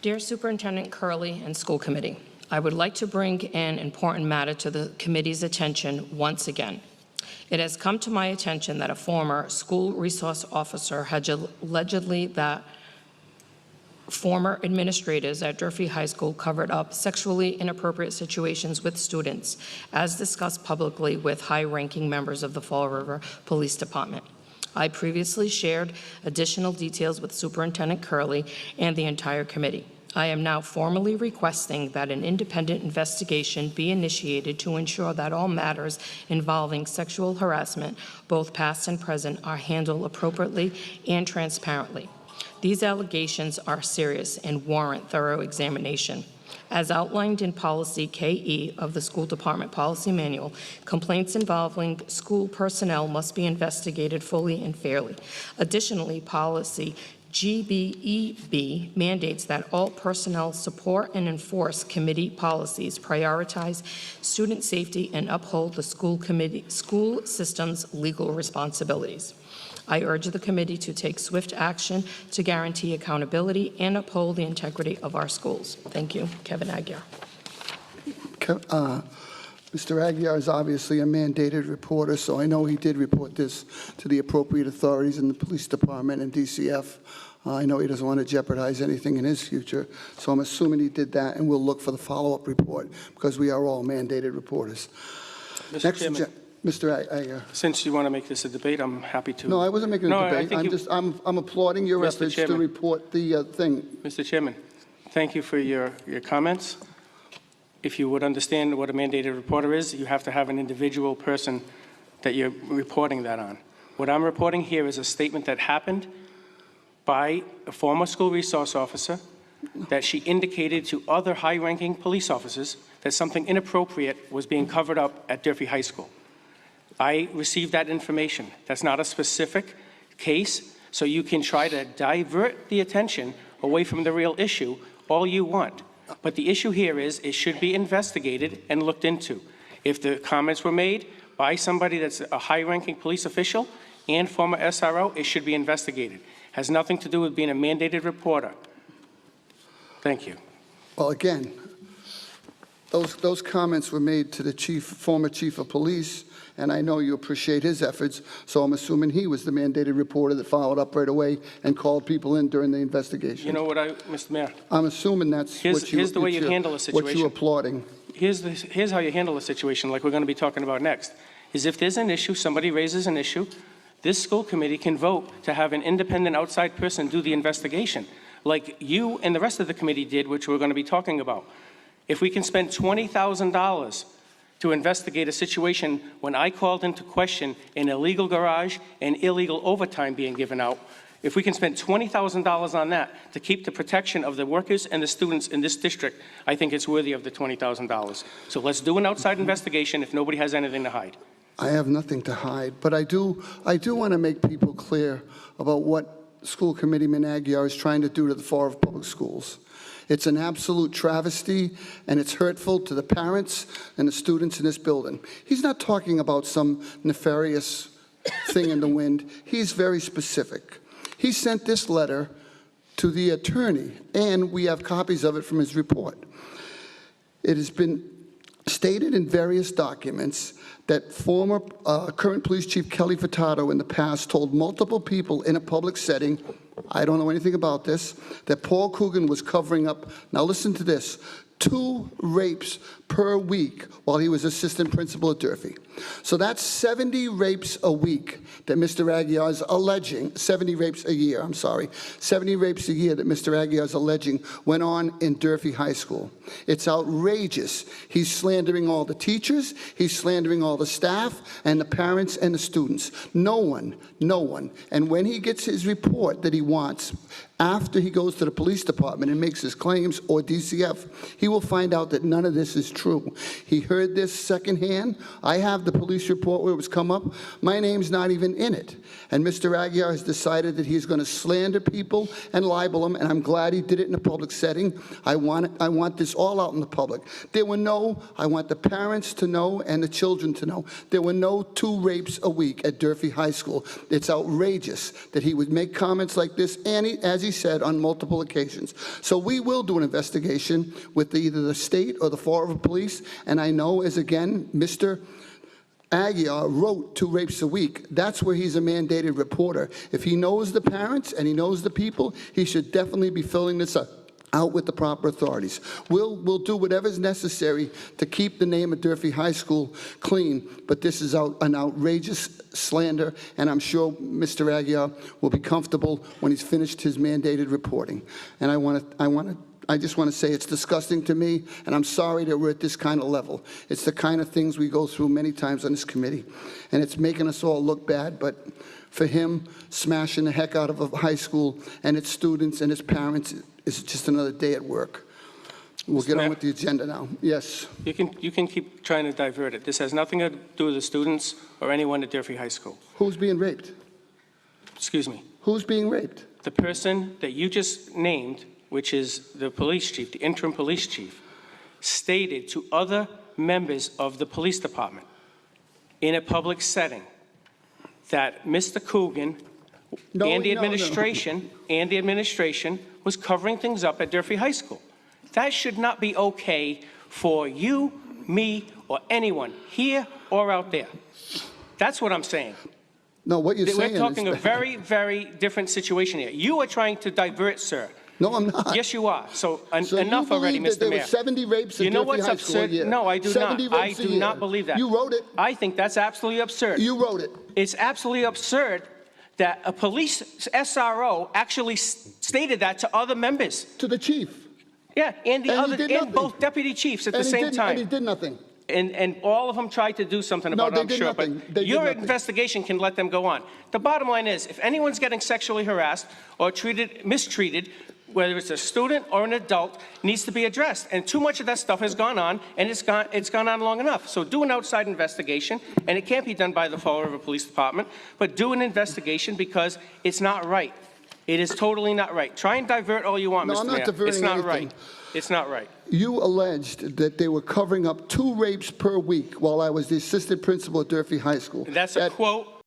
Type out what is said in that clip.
Dear Superintendent Curley and School Committee, I would like to bring an important matter to the committee's attention once again. It has come to my attention that a former school resource officer had allegedly that former administrators at Durfee High School covered up sexually inappropriate situations with students, as discussed publicly with high-ranking members of the Fall River Police Department. I previously shared additional details with Superintendent Curley and the entire committee. I am now formally requesting that an independent investigation be initiated to ensure that all matters involving sexual harassment, both past and present, are handled appropriately and transparently. These allegations are serious and warrant thorough examination. As outlined in Policy KE of the School Department Policy Manual, complaints involving school personnel must be investigated fully and fairly. Additionally, Policy GBEB mandates that all personnel support and enforce committee policies, prioritize student safety, and uphold the school system's legal responsibilities. I urge the committee to take swift action to guarantee accountability and uphold the integrity of our schools. Thank you. Kevin Aguirre. Mr. Aguirre is obviously a mandated reporter, so I know he did report this to the appropriate authorities in the police department and DCF. I know he doesn't want to jeopardize anything in his future, so I'm assuming he did that, and we'll look for the follow-up report because we are all mandated reporters. Mr. Chairman, Mr. Aguirre. Since you want to make this a debate, I'm happy to. No, I wasn't making a debate. I'm applauding your efforts to report the thing. Mr. Chairman, thank you for your comments. If you would understand what a mandated reporter is, you have to have an individual person that you're reporting that on. What I'm reporting here is a statement that happened by a former school resource officer that she indicated to other high-ranking police officers that something inappropriate was being covered up at Durfee High School. I received that information. That's not a specific case, so you can try to divert the attention away from the real issue all you want. But the issue here is it should be investigated and looked into. If the comments were made by somebody that's a high-ranking police official and former SRO, it should be investigated. Has nothing to do with being a mandated reporter. Thank you. Well, again, those comments were made to the former chief of police, and I know you appreciate his efforts, so I'm assuming he was the mandated reporter that followed up right away and called people in during the investigation. You know what, Mr. Mayor? I'm assuming that's here's the way you handle a situation. What you're applauding. Here's how you handle a situation like we're going to be talking about next, is if there's an issue, somebody raises an issue, this school committee can vote to have an independent outside person do the investigation, like you and the rest of the committee did, which we're going to be talking about. If we can spend $20,000 to investigate a situation when I called into question an illegal garage and illegal overtime being given out, if we can spend $20,000 on that to keep the protection of the workers and the students in this district, I think it's worthy of the $20,000. So let's do an outside investigation if nobody has anything to hide. I have nothing to hide, but I do want to make people clear about what School Committeeman Aguirre is trying to do to the Fall River Public Schools. It's an absolute travesty, and it's hurtful to the parents and the students in this building. He's not talking about some nefarious thing in the wind. He's very specific. He sent this letter to the attorney, and we have copies of it from his report. It has been stated in various documents that former current police chief Kelly Furtado in the past told multiple people in a public setting, I don't know anything about this, that Paul Coogan was covering up, now listen to this, 2 rapes per week while he was assistant principal at Durfee. So that's 70 rapes a week that Mr. Aguirre is alleging, 70 rapes a year, I'm sorry, 70 rapes a year that Mr. Aguirre is alleging went on in Durfee High School. It's outrageous. He's slandering all the teachers, he's slandering all the staff and the parents and the students. No one. And when he gets his report that he wants, after he goes to the police department and makes his claims, or DCF, he will find out that none of this is true. He heard this secondhand. I have the police report where it was come up. My name's not even in it. And Mr. Aguirre has decided that he's going to slander people and libel them, and I'm glad he did it in a public setting. I want this all out in the public. I want the parents to know and the children to know, there were no 2 rapes a week at Durfee High School. It's outrageous that he would make comments like this, and as he said, on multiple occasions. So we will do an investigation with either the state or the Fall River Police, and I know, as again, Mr. Aguiar wrote 2 rapes a week. That's where he's a mandated reporter. If he knows the parents and he knows the people, he should definitely be filling this out with the proper authorities. We'll do whatever's necessary to keep the name of Durfee High School clean, but this is an outrageous slander, and I'm sure Mr. Aguiar will be comfortable when he's finished his mandated reporting. And I just want to say it's disgusting to me, and I'm sorry that we're at this kind of level. It's the kind of things we go through many times on this committee, and it's making us all look bad, but for him, smashing the heck out of a high school and its students and its parents is just another day at work. We'll get on with the agenda now. Yes. You can keep trying to divert it. This has nothing to do with the students or anyone at Durfee High School. Who's being raped? Excuse me. Who's being raped? The person that you just named, which is the police chief, the interim police chief, stated to other members of the police department in a public setting that Mr. Coogan and the administration was covering things up at Durfee High School. That should not be okay for you, me, or anyone here or out there. That's what I'm saying. No, what you're saying is... We're talking a very, very different situation here. You are trying to divert, sir. No, I'm not. Yes, you are. So So enough you already, believe that Mr. there Mayor. were 70 rapes at You know Durfee what's High School a absurd? year? No, I do 70 not. I rapes a do year. not believe that. You wrote it. I think that's absolutely absurd. You wrote it. It's absolutely absurd that a police SRO actually stated that to other members. To the chief. Yeah, and the And he other, did and nothing. both deputy chiefs at the And he same didn't- time. And he did nothing. And all of them tried to do something No, about they it, I'm did sure. nothing. But They did your nothing. investigation can let them go on. The bottom line is, if anyone's getting sexually harassed or mistreated, whether it's a student or an adult, needs to be addressed. And too much of that stuff has gone on, and it's gone on long enough. So do an outside investigation, and it can't be done by the Fall River Police Department, but do an investigation because it's not right. It is totally not right. Try and divert all you want, No, Mr. I'm not Mayor. diverting It's not anything. right. It's not right. You alleged that they were covering up 2 rapes per week while I was the assistant principal at Durfee High School. That's a quote